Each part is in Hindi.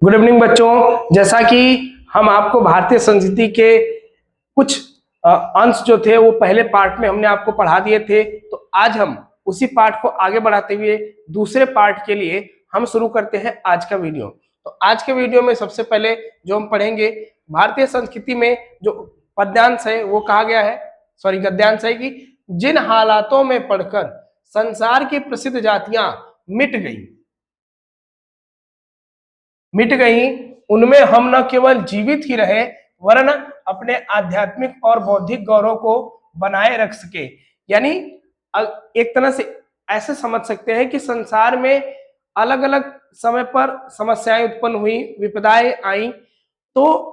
गुड इवनिंग बच्चों। जैसा कि हम आपको भारतीय संस्कृति के कुछ अंश जो थे वो पहले पार्ट में हमने आपको पढ़ा दिए थे, तो आज हम उसी पार्ट को आगे बढ़ाते हुए दूसरे पार्ट के लिए हम शुरू करते हैं आज का वीडियो। तो आज के वीडियो में सबसे पहले जो हम पढ़ेंगे, भारतीय संस्कृति में जो पद्यांश है वो कहा गया है, गद्यांश है कि जिन हालातों में पढ़कर संसार की प्रसिद्ध जातियां मिट गई उनमें हम न केवल जीवित ही रहे वरन अपने आध्यात्मिक और बौद्धिक गौरव को बनाए रख सके। यानी एक तरह से ऐसे समझ सकते हैं कि संसार में अलग अलग समय पर समस्याएं उत्पन्न हुई, विपदाएं आई, तो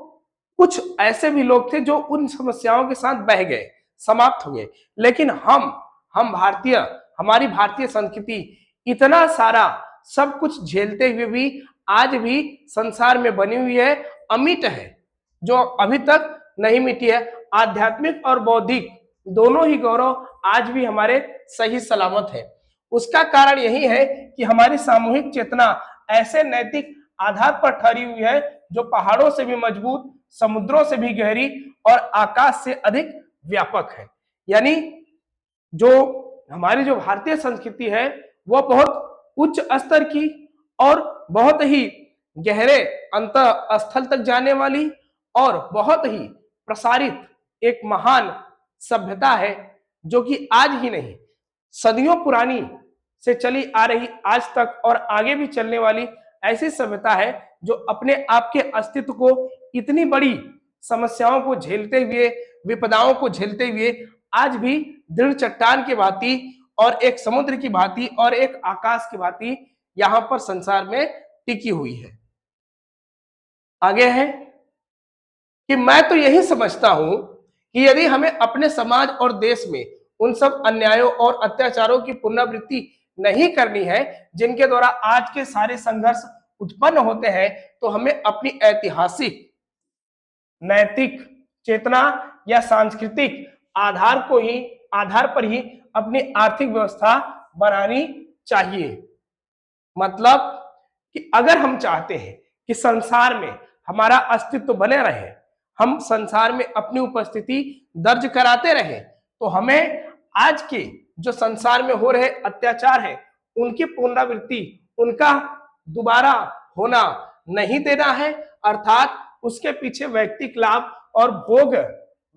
कुछ ऐसे भी लोग थे जो उन समस्याओं के साथ बह गए, समाप्त हो गए। लेकिन हम भारतीय, हमारी भारतीय संस्कृति इतना सारा सब कुछ झेलते हुए भी आज भी संसार में बनी हुई है, अमिट है, जो अभी तक नहीं मिटी है। आध्यात्मिक और बौद्धिक दोनों ही गौरव आज भी हमारे सही सलामत है। उसका कारण यही है कि हमारी सामूहिक चेतना ऐसे नैतिक आधार पर ठहरी हुई है जो पहाड़ों से भी मजबूत, समुद्रों से भी गहरी और आकाश से अधिक व्यापक है। यानी जो हमारी जो भारतीय संस्कृति है वह बहुत उच्च स्तर की और बहुत ही गहरे अंतर स्थल तक जाने वाली और बहुत ही प्रसारित एक महान सभ्यता है, जो कि आज ही नहीं सदियों पुरानी से चली आ रही, आज तक और आगे भी चलने वाली ऐसी सभ्यता है जो अपने आप के अस्तित्व को इतनी बड़ी समस्याओं को झेलते हुए, विपदाओं को झेलते हुए आज भी दृढ़ चट्टान की भांति और एक समुद्र की भांति और एक आकाश की भांति यहां पर संसार में टिकी हुई है। आगे है कि मैं तो यही समझता हूं कि यदि हमें अपने समाज और देश में उन सब अन्यायों और अत्याचारों की पुनरावृत्ति नहीं करनी है जिनके द्वारा आज के सारे संघर्ष उत्पन्न होते हैं, तो हमें अपनी ऐतिहासिक, नैतिक चेतना या सांस्कृतिक आधार पर ही अपनी आर्थिक व्यवस्था बनानी चाहिए। मतलब कि अगर हम चाहते हैं कि संसार में हमारा अस्तित्व बने रहे, हम संसार में अपनी उपस्थिति दर्ज कराते रहे, तो हमें आज के जो संसार में हो रहे अत्याचार है उनकी पुनरावृत्ति, उनका दोबारा होना नहीं देना है। अर्थात उसके पीछे व्यक्तिगत लाभ और भोग,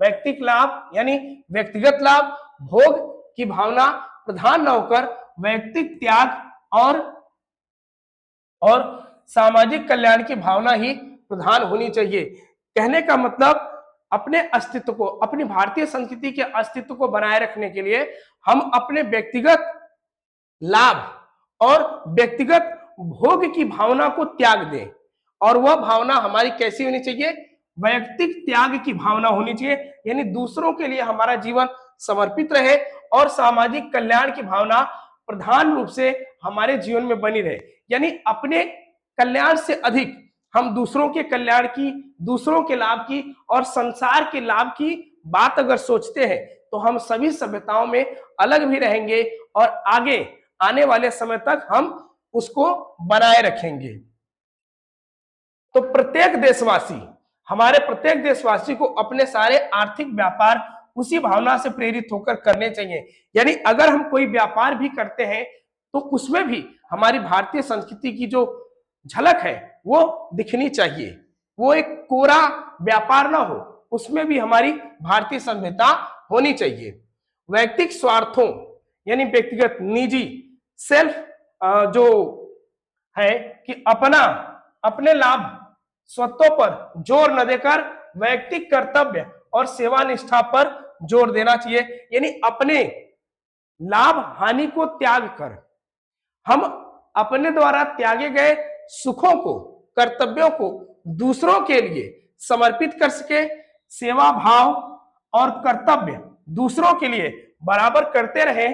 व्यक्तिगत लाभ यानी व्यक्तिगत लाभ, भोग की भावना प्रधान न होकर व्यक्तिगत त्याग और सामाजिक कल्याण की भावना ही प्रधान होनी चाहिए। कहने का मतलब अपने अस्तित्व को, अपनी भारतीय संस्कृति के अस्तित्व को बनाए रखने के लिए हम अपने व्यक्तिगत लाभ और व्यक्तिगत भोग की भावना को त्याग दें, और वह भावना हमारी कैसी होनी चाहिए? वैयक्तिक त्याग की भावना होनी चाहिए। यानी दूसरों के लिए हमारा जीवन समर्पित रहे और सामाजिक कल्याण की भावना प्रधान रूप से हमारे जीवन में बनी रहे। यानी अपने कल्याण से अधिक हम दूसरों के कल्याण की, दूसरों के लाभ की और संसार के लाभ की बात अगर सोचते हैं तो हम सभी सभ्यताओं में अलग भी रहेंगे और आगे आने वाले समय तक हम उसको बनाए रखेंगे। तो प्रत्येक देशवासी, हमारे प्रत्येक देशवासी को अपने सारे आर्थिक व्यापार उसी भावना से प्रेरित होकर करने चाहिए। यानी अगर हम कोई व्यापार भी करते हैं तो उसमें भी हमारी भारतीय संस्कृति की जो झलक है वो दिखनी चाहिए। वो एक कोरा व्यापार ना हो, उसमें भी हमारी भारतीय सभ्यता होनी चाहिए। वैयक्तिक स्वार्थों यानी व्यक्तिगत निजी सेल्फ जो है कि अपने लाभ स्वत्वों पर जोर न देकर वैयक्तिक कर्तव्य और सेवा निष्ठा पर जोर देना चाहिए। यानी अपने लाभ हानि को त्याग कर हम अपने द्वारा त्यागे गए सुखों को, कर्तव्यों को दूसरों के लिए समर्पित कर सके। सेवा भाव और कर्तव्य दूसरों के लिए बराबर करते रहे,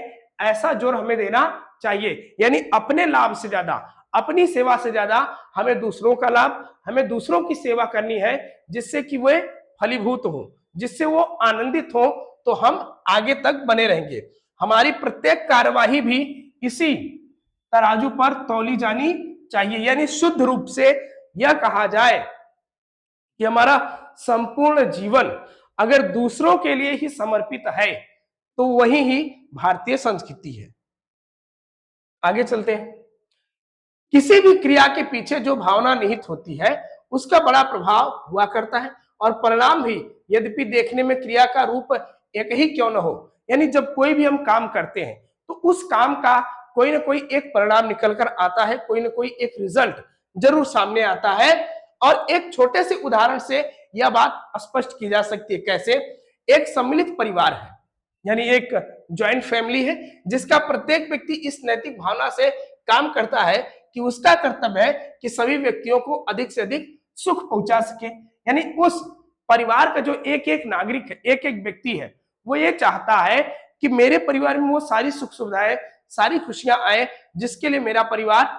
ऐसा जोर हमें देना चाहिए। यानी अपने लाभ से ज्यादा, अपनी सेवा से ज्यादा हमें दूसरों का लाभ, हमें दूसरों की सेवा करनी है, जिससे कि वे फलीभूत हो, जिससे वो आनंदित हो, तो हम आगे तक बने रहेंगे। हमारी प्रत्येक कार्यवाही भी इसी तराजू पर तौली जानी चाहिए। यानी शुद्ध रूप से यह कहा जाए कि हमारा संपूर्ण जीवन अगर दूसरों के लिए ही समर्पित है तो वही ही भारतीय संस्कृति है। आगे चलते हैं। किसी भी क्रिया के पीछे जो भावना निहित होती है उसका बड़ा प्रभाव हुआ करता है और परिणाम भी, यद्यपि देखने में क्रिया का रूप एक ही क्यों न हो, यानी जब कोई भी हम काम करते हैं तो उस काम का कोई ना कोई एक परिणाम निकल कर आता है, कोई ना कोई एक रिजल्ट जरूर सामने आता है। और एक छोटे से उदाहरण से यह बात स्पष्ट की जा सकती है। कैसे? एक सम्मिलित परिवार है, यानी एक ज्वाइंट फैमिली है, जिसका प्रत्येक व्यक्ति इस नैतिक भावना से काम करता है कि उसका कर्तव्य है कि सभी व्यक्तियों को अधिक से अधिक सुख पहुंचा सके। यानी उस परिवार का जो एक एक नागरिक है, एक एक व्यक्ति है, वो ये चाहता है कि मेरे परिवार में वो सारी सुख सुविधाएं, सारी खुशियां आए जिसके लिए मेरा परिवार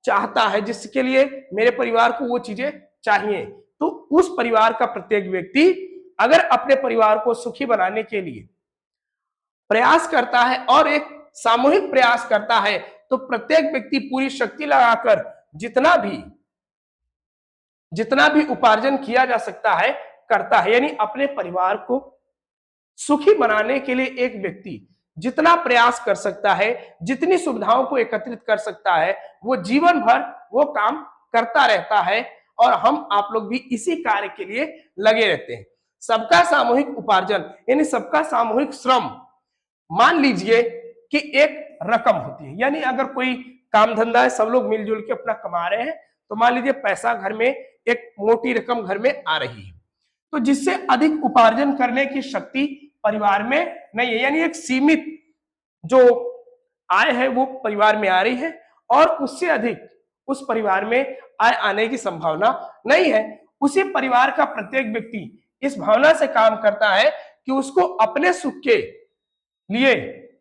चाहता है, जिसके लिए मेरे परिवार को वो चीजें चाहिए। तो उस परिवार का प्रत्येक व्यक्ति अगर अपने परिवार को सुखी बनाने के लिए प्रयास करता है और एक सामूहिक प्रयास करता है तो प्रत्येक व्यक्ति पूरी शक्ति लगाकर जितना भी उपार्जन किया जा सकता है करता है। यानी अपने परिवार को सुखी बनाने के लिए एक व्यक्ति जितना प्रयास कर सकता है, जितनी सुविधाओं को एकत्रित कर सकता है, वो जीवन भर वो काम करता रहता है। और हम आप लोग भी इसी कार्य के लिए लगे रहते हैं। सबका सामूहिक उपार्जन यानी सबका सामूहिक श्रम, मान लीजिए कि एक रकम होती है, यानी अगर कोई काम धंधा है, सब लोग मिलजुल के अपना कमा रहे हैं, तो मान लीजिए पैसा घर में एक मोटी रकम घर में आ रही है, तो जिससे अधिक उपार्जन करने की शक्ति परिवार में नहीं है, यानी एक सीमित जो आय है वो परिवार में आ रही है और उससे अधिक उस परिवार में आय आने की संभावना नहीं है। उसी परिवार का प्रत्येक व्यक्ति इस भावना से काम करता है कि उसको अपने सुख के लिए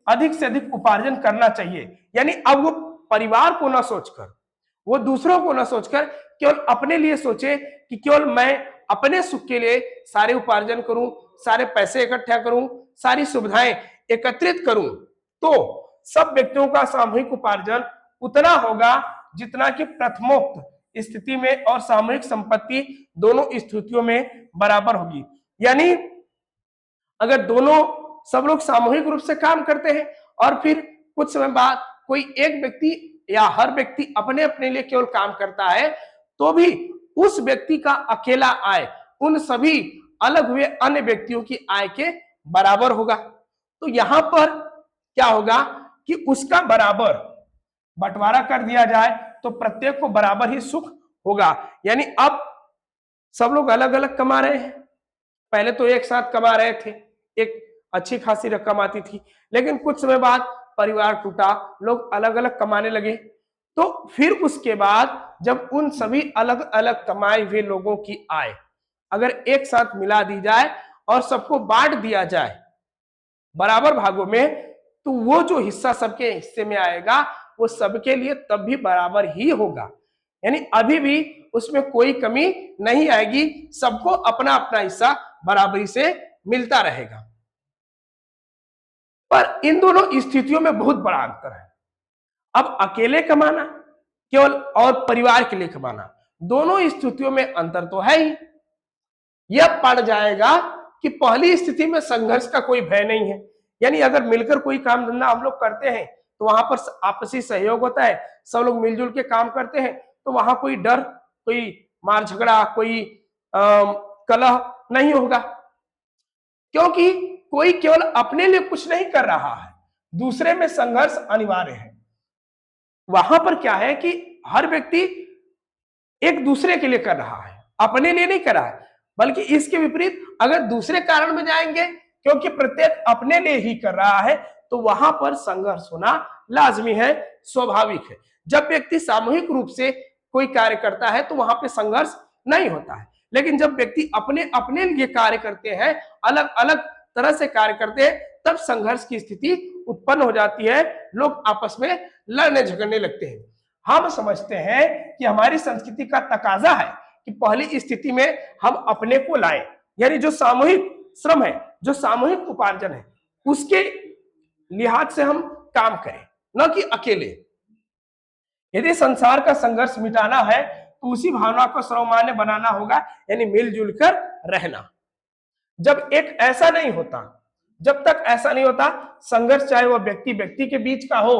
अधिक से अधिक उपार्जन करना चाहिए। यानी अब वो परिवार को ना सोचकर, वो दूसरों को ना सोचकर केवल अपने लिए सोचे कि केवल मैं अपने सुख के लिए सारे उपार्जन करूं, सारे पैसे इकट्ठा करूं, सारी सुविधाएं एकत्रित करूं, तो सब व्यक्तियों का सामूहिक उपार्जन उतना होगा जितना कि प्रथमोक्त स्थिति में और सामूहिक संपत्ति दोनों स्थितियों में बराबर होगी। यानी अगर दोनों सब लोग सामूहिक रूप से काम करते हैं और फिर कुछ समय बाद कोई एक व्यक्ति या हर व्यक्ति अपने अपने लिए केवल काम करता है, तो भी उस व्यक्ति का अकेला आय उन सभी अलग हुए अन्य व्यक्तियों की आय के बराबर होगा। तो यहां पर क्या होगा कि उसका बराबर बंटवारा कर दिया जाए तो प्रत्येक को बराबर ही सुख होगा। यानी अब सब लोग अलग अलग कमा रहे हैं, पहले तो एक साथ कमा रहे थे, एक अच्छी खासी रकम आती थी, लेकिन कुछ समय बाद परिवार टूटा, लोग अलग अलग कमाने लगे। तो फिर उसके बाद जब उन सभी अलग अलग कमाए हुए लोगों की आय अगर एक साथ मिला दी जाए और सबको बांट दिया जाए बराबर भागों में, तो वो जो हिस्सा सबके हिस्से में आएगा वो सबके लिए तब भी बराबर ही होगा। यानी अभी भी उसमें कोई कमी नहीं आएगी, सबको अपना अपना हिस्सा बराबरी से मिलता रहेगा। पर इन दोनों स्थितियों में बहुत बड़ा अंतर है। अब अकेले कमाना केवल और परिवार के लिए कमाना, दोनों स्थितियों में अंतर तो है ही। यह पड़ जाएगा कि पहली स्थिति में संघर्ष का कोई भय नहीं है, यानी अगर मिलकर कोई काम धंधा हम लोग करते हैं तो वहां पर आपसी सहयोग होता है, सब लोग मिलजुल के काम करते हैं, तो वहां कोई डर, कोई मार झगड़ा, कोई कलह नहीं होगा, क्योंकि कोई केवल अपने लिए कुछ नहीं कर रहा है, दूसरे में संघर्ष अनिवार्य है। वहां पर क्या है कि हर व्यक्ति एक दूसरे के लिए कर रहा है, अपने लिए नहीं कर रहा है। बल्कि इसके विपरीत अगर दूसरे कारण में जाएंगे, क्योंकि प्रत्येक अपने लिए ही कर रहा है, तो वहां पर संघर्ष होना लाजमी है, स्वाभाविक है। जब व्यक्ति सामूहिक रूप से कोई कार्य करता है तो वहां पे संघर्ष नहीं होता है, लेकिन जब व्यक्ति अपने अपने लिए कार्य करते हैं, अलग अलग तरह से कार्य करते हैं, तब संघर्ष की स्थिति उत्पन्न हो जाती है, लोग आपस में लड़ने झगड़ने लगते हैं। हम समझते हैं कि हमारी संस्कृति का तकाजा है कि पहली स्थिति में हम अपने को लाएं, यानी जो सामूहिक श्रम है, जो सामूहिक उपार्जन है, उसके लिहाज से हम काम करें, न कि अकेले। यदि संसार का संघर्ष मिटाना है तो उसी भावना को सर्वमान्य बनाना होगा, यानी मिलजुल कर रहना। जब एक ऐसा नहीं होता, जब तक ऐसा नहीं होता, संघर्ष चाहे वो व्यक्ति व्यक्ति के बीच का हो,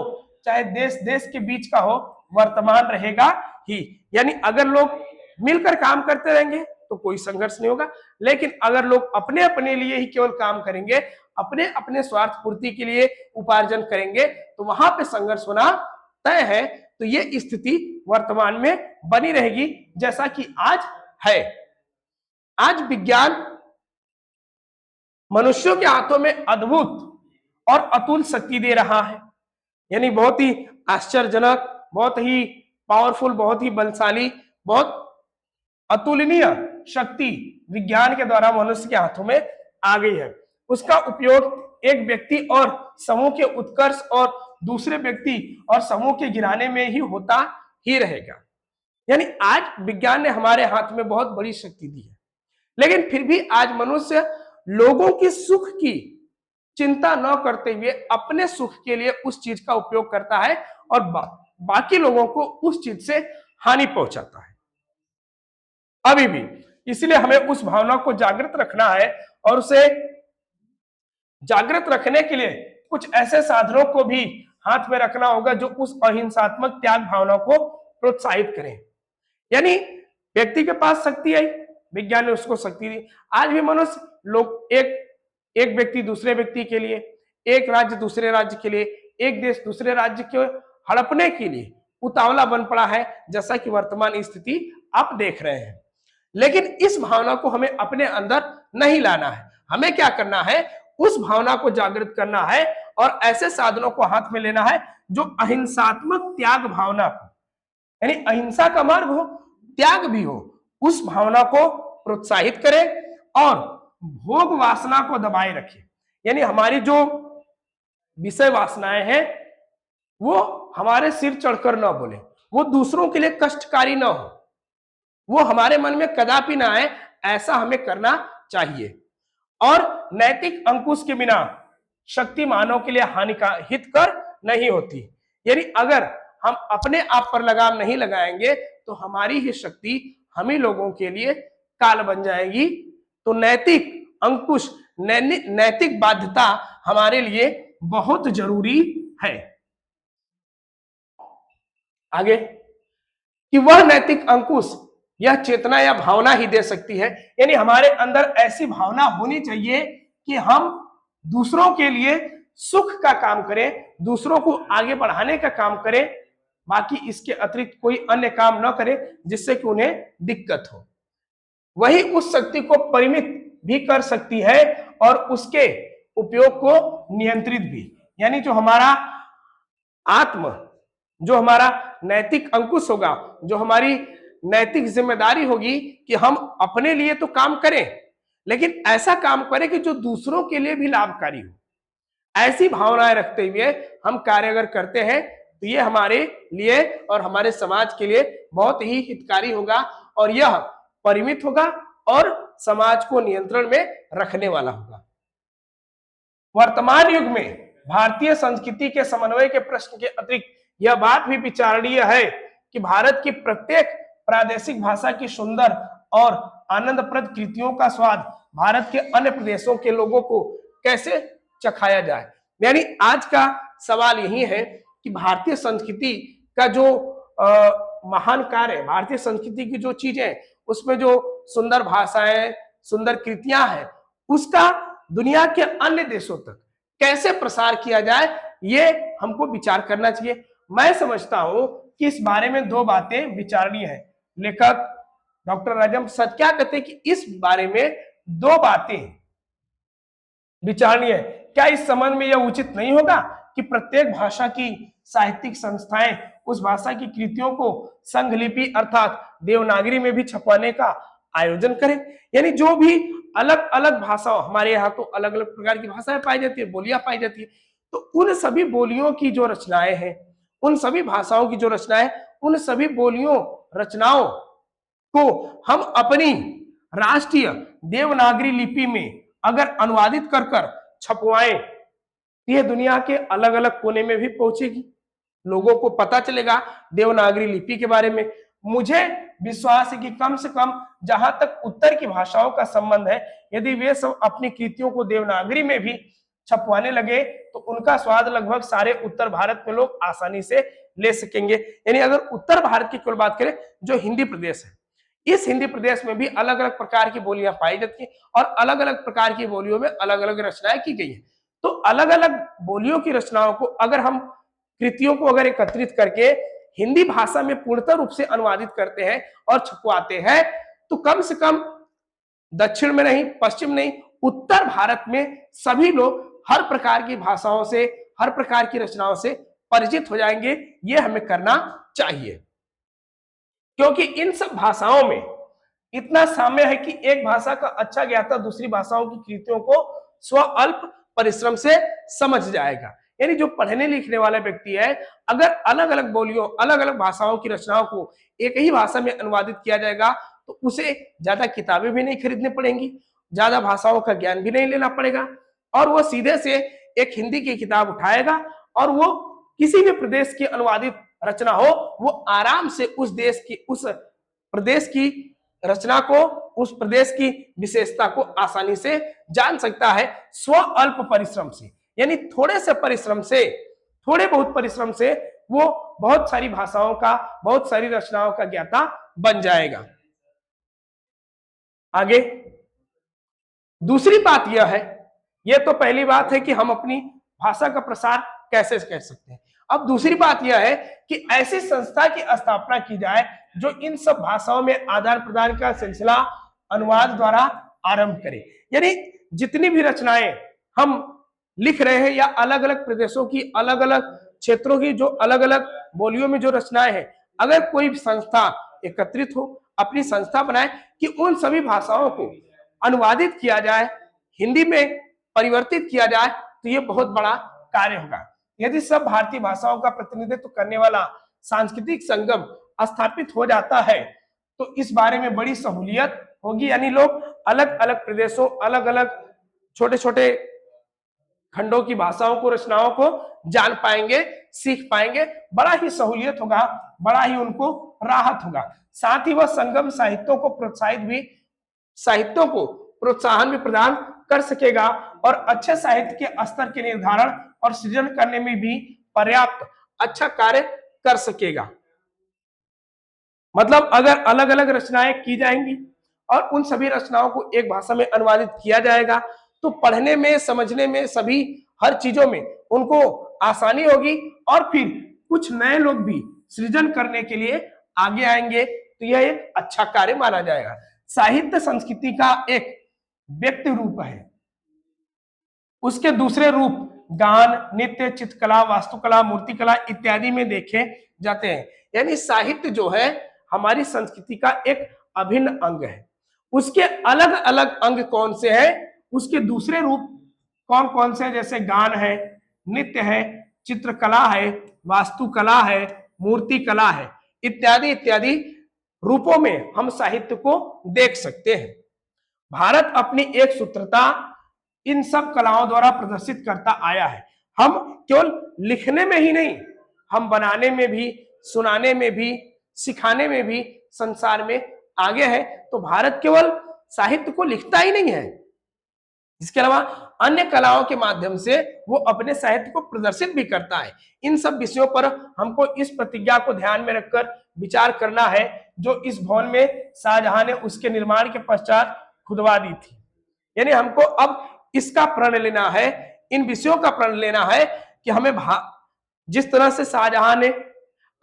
चाहे देश देश के बीच का हो, वर्तमान रहेगा ही। यानी अगर लोग मिलकर काम करते रहेंगे तो कोई संघर्ष नहीं होगा, लेकिन अगर लोग अपने अपने लिए ही केवल काम करेंगे, अपने अपने स्वार्थ पूर्ति के लिए उपार्जन करेंगे, तो वहां पे संघर्ष होना तय है। तो ये स्थिति वर्तमान में बनी रहेगी जैसा कि आज है। आज विज्ञान मनुष्यों के हाथों में अद्भुत और अतुल शक्ति दे रहा है, यानी बहुत ही आश्चर्यजनक, बहुत ही पावरफुल, बहुत ही बलशाली, बहुत अतुलनीय शक्ति विज्ञान के द्वारा मनुष्य के हाथों में आ गई है। उसका उपयोग एक व्यक्ति और समूह के उत्कर्ष और दूसरे व्यक्ति और समूह के गिराने में ही होता ही रहेगा। यानी आज विज्ञान ने हमारे हाथ में बहुत बड़ी शक्ति दी है, लेकिन फिर भी आज मनुष्य लोगों की सुख की चिंता न करते हुए अपने सुख के लिए उस चीज का उपयोग करता है और बाकी लोगों को उस चीज से हानि पहुंचाता है अभी भी। इसलिए हमें उस भावना को जागृत रखना है, और उसे जागृत रखने के लिए कुछ ऐसे साधनों को भी हाथ में रखना होगा जो उस अहिंसात्मक त्याग भावना को प्रोत्साहित करें। यानी व्यक्ति के पास शक्ति आई, विज्ञान ने उसको शक्ति दी। आज भी मनुष्य लोग एक व्यक्ति दूसरे व्यक्ति के लिए, एक राज्य दूसरे राज्य के लिए, एक देश दूसरे राज्य के हड़पने के लिए उतावला बन पड़ा है, जैसा कि वर्तमान स्थिति आप देख रहे हैं। लेकिन इस भावना को हमें अपने अंदर नहीं लाना है। हमें क्या करना है, उस भावना को जागृत करना है और ऐसे साधनों को हाथ में लेना है जो अहिंसात्मक त्याग भावना को, यानी अहिंसा का मार्ग हो, त्याग भी हो, उस भावना को प्रोत्साहित करे और भोग वासना को दबाए रखे। यानी हमारी जो विषय वासनाएं हैं वो हमारे सिर चढ़कर ना बोले, वो दूसरों के लिए कष्टकारी ना हो, वो हमारे मन में कदापि ना आए, ऐसा हमें करना चाहिए। और नैतिक अंकुश के बिना शक्ति मानव के लिए हितकर नहीं होती। यानी अगर हम अपने आप पर लगाम नहीं लगाएंगे तो हमारी ही शक्ति हम ही लोगों के लिए काल बन जाएगी। तो नैतिक अंकुश, नैतिक बाध्यता हमारे लिए बहुत जरूरी है। आगे कि वह नैतिक अंकुश यह चेतना या भावना ही दे सकती है। यानी हमारे अंदर ऐसी भावना होनी चाहिए कि हम दूसरों के लिए सुख का काम करें, दूसरों को आगे बढ़ाने का काम करें, बाकी इसके अतिरिक्त कोई अन्य काम न करें जिससे कि उन्हें दिक्कत हो। वही उस शक्ति को परिमित भी कर सकती है और उसके उपयोग को नियंत्रित भी। यानी जो हमारा जो हमारा नैतिक अंकुश होगा, जो हमारी नैतिक जिम्मेदारी होगी कि हम अपने लिए तो काम करें, लेकिन ऐसा काम करें कि जो दूसरों के लिए भी लाभकारी हो। ऐसी भावनाएं रखते हुए हम कार्य अगर करते हैं तो ये हमारे लिए और हमारे समाज के लिए बहुत ही हितकारी होगा, और यह परिमित होगा और समाज को नियंत्रण में रखने वाला होगा। वर्तमान युग में भारतीय संस्कृति के समन्वय के प्रश्न के अतिरिक्त यह बात भी विचारणीय है कि भारत की प्रत्येक प्रादेशिक भाषा की सुंदर और आनंदप्रद कृतियों का स्वाद भारत के अन्य प्रदेशों के लोगों को कैसे चखाया जाए। यानी आज का सवाल यही है कि भारतीय संस्कृति का जो महान कार्य है, भारतीय संस्कृति की जो चीजें, उसमें जो सुंदर भाषाएं, सुंदर कृतियां हैं, उसका दुनिया के अन्य देशों तक कैसे प्रसार किया जाए, ये हमको विचार करना चाहिए। मैं समझता हूं कि इस बारे में दो बातें विचारणीय है। लेखक डॉक्टर राजम प्रसाद क्या कहते हैं कि इस बारे में दो बातें विचारणीय है। क्या इस संबंध में यह उचित नहीं होगा कि प्रत्येक भाषा की साहित्यिक संस्थाएं उस भाषा की कृतियों को संघलिपि अर्थात देवनागरी में भी छपवाने का आयोजन करें? यानी जो भी अलग अलग भाषा, हमारे यहाँ तो अलग अलग प्रकार की भाषाएं पाई जाती है, बोलियां पाई जाती है, तो उन सभी बोलियों की जो रचनाएं हैं, उन सभी भाषाओं की जो रचनाएं, उन सभी बोलियों रचनाओं को हम अपनी राष्ट्रीय देवनागरी लिपि में अगर अनुवादित कर कर छपवाएं, यह दुनिया के अलग अलग कोने में भी पहुंचेगी, लोगों को पता चलेगा देवनागरी लिपि के बारे में, मुझे विश्वास है कि कम से कम जहां तक उत्तर की भाषाओं का संबंध है, यदि वे सब अपनी कृतियों को देवनागरी में भी छपवाने लगे तो उनका स्वाद लगभग सारे उत्तर भारत में लोग आसानी से ले सकेंगे। यानी अगर उत्तर भारत की कुल बात करें, जो हिंदी प्रदेश है, इस हिंदी प्रदेश में भी अलग अलग प्रकार की बोलियां पाई जाती हैं और अलग अलग प्रकार की बोलियों में अलग अलग रचनाएं की गई हैं। तो अलग अलग बोलियों की रचनाओं को अगर हम कृतियों को अगर एकत्रित करके हिंदी भाषा में पूर्णतः रूप से अनुवादित करते हैं और छपवाते हैं, तो कम से कम दक्षिण में नहीं, पश्चिम नहीं, उत्तर भारत में सभी लोग हर प्रकार की भाषाओं से, हर प्रकार की रचनाओं से परिचित हो जाएंगे। ये हमें करना चाहिए, क्योंकि इन सब भाषाओं में इतना साम्य है कि एक भाषा का अच्छा ज्ञाता दूसरी भाषाओं की कृतियों को स्व अल्प परिश्रम से समझ जाएगा। यानी जो पढ़ने लिखने वाला व्यक्ति है, अगर अलग अलग बोलियों, अलग अलग भाषाओं की रचनाओं को एक ही भाषा में अनुवादित किया जाएगा तो उसे ज्यादा किताबें भी नहीं खरीदनी पड़ेंगी, ज्यादा भाषाओं का ज्ञान भी नहीं लेना पड़ेगा, और वो सीधे से एक हिंदी की किताब उठाएगा और वो किसी भी प्रदेश की अनुवादित रचना हो, वो आराम से उस देश की, उस प्रदेश की रचना को, उस प्रदेश की विशेषता को आसानी से जान सकता है स्व अल्प परिश्रम से। यानी थोड़े से परिश्रम से, थोड़े बहुत परिश्रम से वो बहुत सारी भाषाओं का, बहुत सारी रचनाओं का ज्ञाता बन जाएगा। आगे दूसरी बात यह है, यह तो पहली बात है कि हम अपनी भाषा का प्रसार कैसे कर सकते हैं। अब दूसरी बात यह है कि ऐसी संस्था की स्थापना की जाए जो इन सब भाषाओं में आदान प्रदान का सिलसिला अनुवाद द्वारा आरंभ करे। यानी जितनी भी रचनाएं हम लिख रहे हैं या अलग अलग प्रदेशों की, अलग अलग क्षेत्रों की जो अलग अलग बोलियों में जो रचनाएं हैं, अगर कोई संस्था एकत्रित हो, अपनी संस्था बनाए कि उन सभी भाषाओं को अनुवादित किया जाए, हिंदी में परिवर्तित किया जाए, तो ये बहुत बड़ा कार्य होगा। यदि सब भारतीय भाषाओं का प्रतिनिधित्व करने वाला सांस्कृतिक संगम स्थापित हो जाता है तो इस बारे में बड़ी सहूलियत होगी। यानी लोग अलग अलग प्रदेशों, अलग अलग छोटे छोटे खंडों की भाषाओं को, रचनाओं को जान पाएंगे, सीख पाएंगे, बड़ा ही सहूलियत होगा, बड़ा ही उनको राहत होगा। साथ ही वह संगम साहित्यों को प्रोत्साहन भी प्रदान कर सकेगा और अच्छे साहित्य के स्तर के निर्धारण और सृजन करने में भी पर्याप्त अच्छा कार्य कर सकेगा। मतलब अगर अलग अलग रचनाएं की जाएंगी और उन सभी रचनाओं को एक भाषा में अनुवादित किया जाएगा तो पढ़ने में, समझने में, सभी हर चीजों में उनको आसानी होगी और फिर कुछ नए लोग भी सृजन करने के लिए आगे आएंगे, तो यह एक अच्छा कार्य माना जाएगा। साहित्य संस्कृति का एक व्यक्ति रूप है, उसके दूसरे रूप गान, नृत्य, चित्रकला, वास्तुकला, मूर्तिकला इत्यादि में देखे जाते हैं। यानी साहित्य जो है हमारी संस्कृति का एक अभिन्न अंग है। उसके अलग अलग अंग कौन से हैं, उसके दूसरे रूप कौन कौन से हैं, जैसे गान है, नृत्य है, चित्रकला है, वास्तुकला है, मूर्तिकला है, इत्यादि इत्यादि रूपों में हम साहित्य को देख सकते हैं। भारत अपनी एक सूत्रता इन सब कलाओं द्वारा प्रदर्शित करता आया है। हम केवल लिखने में ही नहीं, हम बनाने में भी, सुनाने में भी, सिखाने में भी संसार में आगे है। तो भारत केवल साहित्य को लिखता ही नहीं है, इसके अलावा अन्य कलाओं के माध्यम से वो अपने साहित्य को प्रदर्शित भी करता है। इन सब विषयों पर हमको इस प्रतिज्ञा को ध्यान में रखकर विचार करना है जो इस भवन में शाहजहां ने उसके निर्माण के पश्चात खुदवा दी थी। यानी हमको अब इसका प्रण लेना है, इन विषयों का प्रण लेना है कि हमें जिस तरह से शाहजहां ने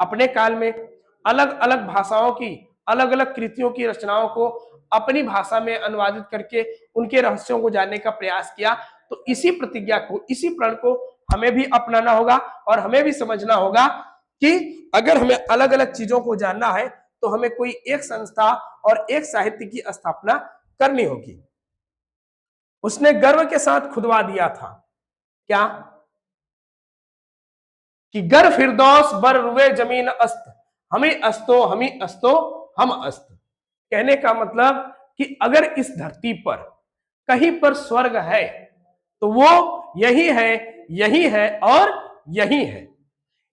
अपने काल में अलग अलग भाषाओं की, अलग अलग कृतियों की रचनाओं को अपनी भाषा में अनुवादित करके उनके रहस्यों को जानने का प्रयास किया, तो इसी प्रतिज्ञा को, इसी प्रण को हमें भी अपनाना होगा और हमें भी समझना होगा कि अगर हमें अलग अलग चीजों को जानना है तो हमें कोई एक संस्था और एक साहित्य की स्थापना करनी होगी। उसने गर्व के साथ खुदवा दिया था क्या कि गर फिरदौस बर रुए जमीन अस्त, हमें अस्तो हमें अस्तो हम अस्त। कहने का मतलब कि अगर इस धरती पर कहीं पर स्वर्ग है तो वो यही है, यही है और यही है।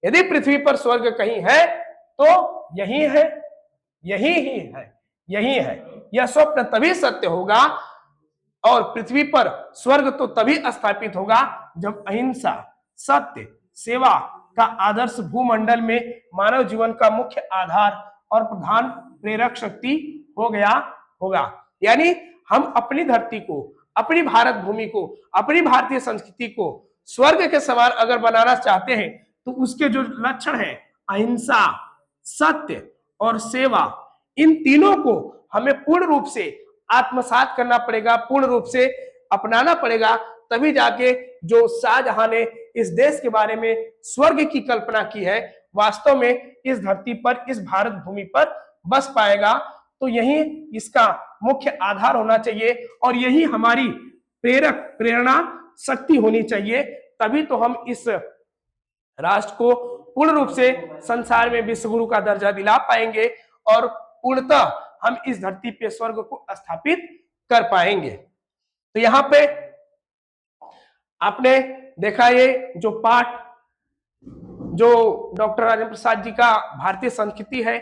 यदि पृथ्वी पर स्वर्ग कहीं है तो यही है, यही ही है, यही है। यह स्वप्न तभी सत्य होगा और पृथ्वी पर स्वर्ग तो तभी स्थापित होगा जब अहिंसा, सत्य, सेवा का आदर्श भूमंडल में मानव जीवन का मुख्य आधार और प्रधान प्रेरक शक्ति हो गया होगा। यानी हम अपनी धरती को, अपनी भारत भूमि को, अपनी भारतीय संस्कृति को स्वर्ग के समान अगर बनाना चाहते हैं तो उसके जो लक्षण हैं, अहिंसा, सत्य और सेवा, इन तीनों को हमें पूर्ण रूप से आत्मसात करना पड़ेगा, पूर्ण रूप से अपनाना पड़ेगा। तभी जाके जो शाहजहां ने इस देश के बारे में स्वर्ग की कल्पना की है, वास्तव में इस धरती पर, इस भारत भूमि पर बस पाएगा। तो यही इसका मुख्य आधार होना चाहिए और यही हमारी प्रेरणा शक्ति होनी चाहिए। तभी तो हम इस राष्ट्र को पूर्ण रूप से संसार में विश्व गुरु का दर्जा दिला पाएंगे और पूर्णतः हम इस धरती पे स्वर्ग को स्थापित कर पाएंगे। तो यहाँ पे आपने देखा ये जो पाठ जो डॉक्टर राजेंद्र प्रसाद जी का भारतीय संस्कृति है,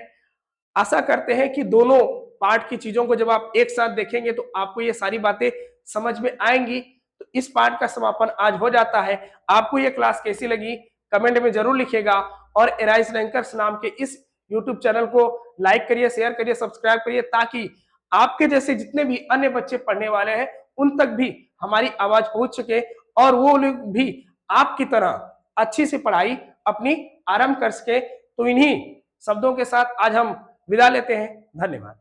आशा करते हैं कि दोनों पाठ की चीजों को जब आप एक साथ देखेंगे तो आपको ये सारी बातें समझ में आएंगी। तो इस पाठ का समापन आज हो जाता है। आपको ये क्लास कैसी लगी कमेंट में जरूर लिखिएगा और एराइज रैंकर्स नाम के इस यूट्यूब चैनल को लाइक करिए, शेयर करिए, सब्सक्राइब करिए, ताकि आपके जैसे जितने भी अन्य बच्चे पढ़ने वाले हैं उन तक भी हमारी आवाज पहुंच सके और वो लोग भी आपकी तरह अच्छी सी पढ़ाई अपनी आरंभ कर सके। तो इन्हीं शब्दों के साथ आज हम विदा लेते हैं। धन्यवाद।